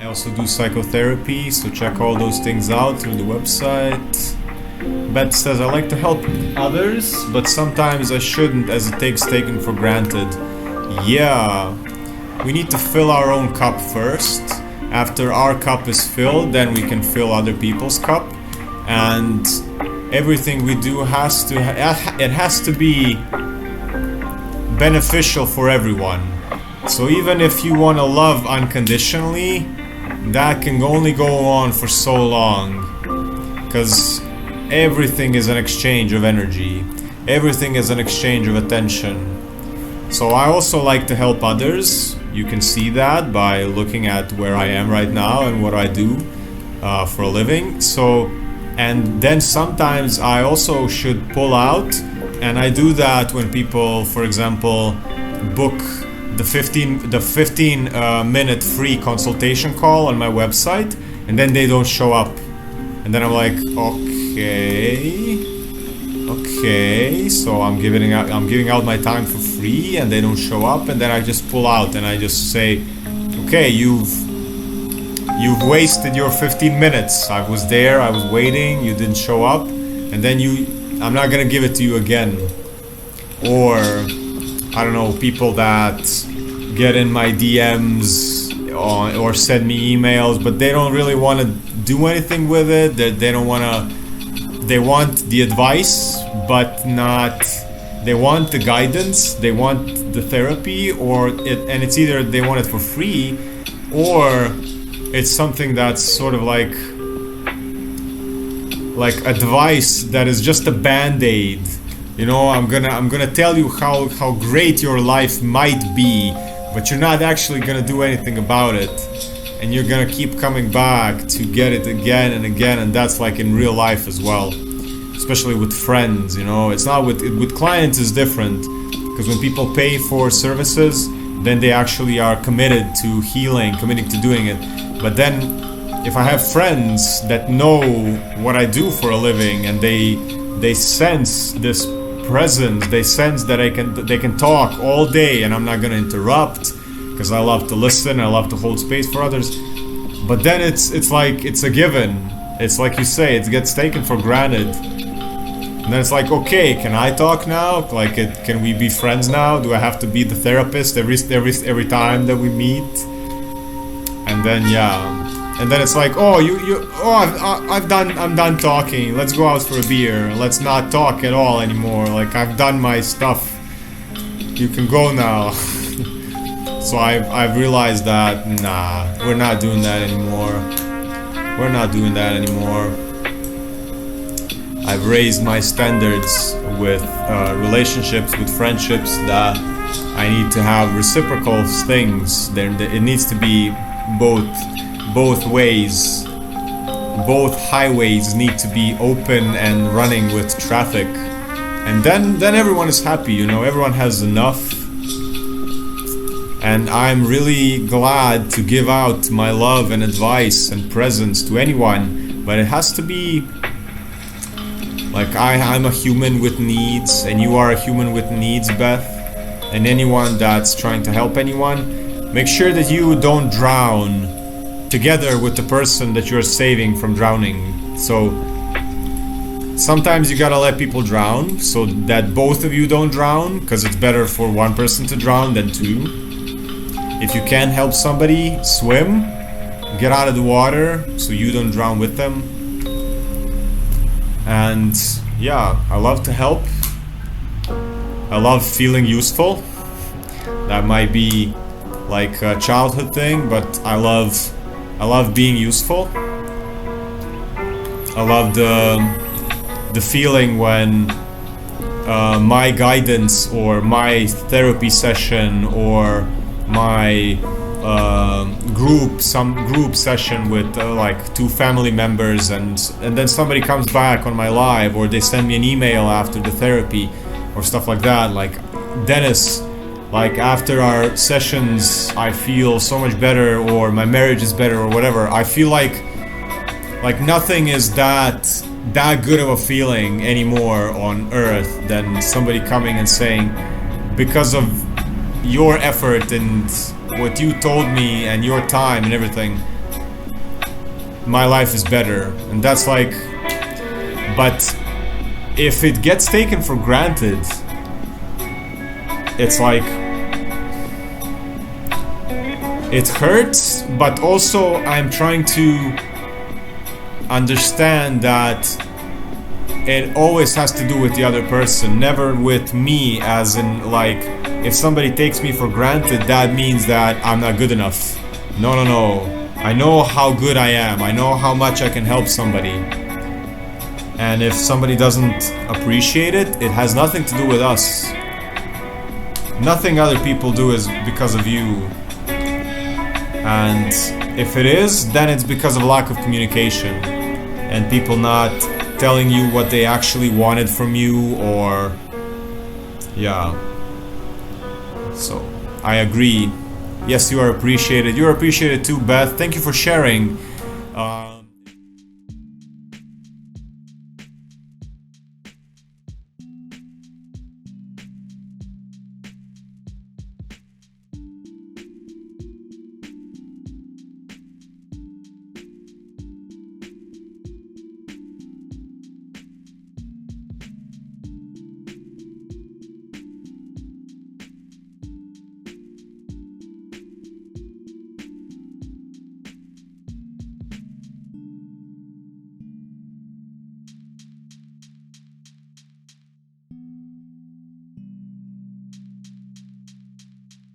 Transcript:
also do psychotherapy, so check all those things out through the website. Beth says, I like to help others, but sometimes I shouldn't, as it takes taken for granted. Yeah, we need to fill our own cup first. After our cup is filled, then we can fill other people's cup. And everything we do has to be beneficial for everyone. So even if you want to love unconditionally, that can only go on for so long, because everything is an exchange of energy. Everything is an exchange of attention. So I also like to help others. You can see that by looking at where I am right now and what I do for a living. So, and then sometimes I also should pull out, and I do that when people, for example, book the 15 minute free consultation call on my website, and then they don't show up, and then I'm like, okay, so I'm giving out my time for free, and they don't show up, and then I just pull out and I just say, okay, you've wasted your 15 minutes. I was there, I was waiting, you didn't show up, and then I'm not gonna give it to you again. Or I don't know, people that get in my DMs or send me emails, but they don't really want to do anything with it. They don't want to. They want the advice, but not. They want the guidance. They want the therapy, and it's either they want it for free, or it's something that's sort of like advice that is just a band-aid. You know, I'm gonna tell you how great your life might be, but you're not actually gonna do anything about it, and you're gonna keep coming back to get it again and again, and that's like in real life as well, especially with friends. You know, it's not with clients is different, because when people pay for services, then they actually are committed to healing, committing to doing it. But then if I have friends that know what I do for a living, and they sense this presence, they sense that they can talk all day, and I'm not gonna interrupt, because I love to listen, I love to hold space for others. But then it's like it's a given. It's like you say, it gets taken for granted. And then it's like, okay, can I talk now? Like, can we be friends now? Do I have to be the therapist every time that we meet? And then and then it's like, I'm done talking. Let's go out for a beer. Let's not talk at all anymore. Like, I've done my stuff. You can go now. So I've realized that we're not doing that anymore. We're not doing that anymore. I've raised my standards with relationships, with friendships, that I need to have reciprocal things. It needs to be both ways. Both highways need to be open and running with traffic, and then everyone is happy. You know, everyone has enough. And I'm really glad to give out my love and advice and presence to anyone, but it has to be like I'm a human with needs, and you are a human with needs, Beth. And anyone that's trying to help anyone, make sure that you don't drown together with the person that you're saving from drowning. So sometimes you gotta let people drown so that both of you don't drown, because it's better for one person to drown than two. If you can help somebody swim, get out of the water so you don't drown with them. And yeah, I love to help. I love feeling useful. That might be like a childhood thing, but I love being useful. I love the feeling when my guidance or my therapy session or my group session with like 2 family members, and then somebody comes back on my live, or they send me an email after the therapy or stuff like that. Like, Dennis, like, after our sessions I feel so much better, or my marriage is better, or whatever. I feel like nothing is that good of a feeling anymore on earth than somebody coming and saying, because of your effort and what you told me and your time and everything, my life is better. And that's like, but if it gets taken for granted, it's like, it hurts, but also I'm trying to understand that it always has to do with the other person, never with me, as in like, if somebody takes me for granted, that means that I'm not good enough. No, no, no. I know how good I am. I know how much I can help somebody. And if somebody doesn't appreciate it, it has nothing to do with us. Nothing other people do is because of you. And if it is, then it's because of lack of communication and people not telling you what they actually wanted from you, or yeah. So I agree. Yes, you are appreciated. You're appreciated too, Beth. Thank you for sharing.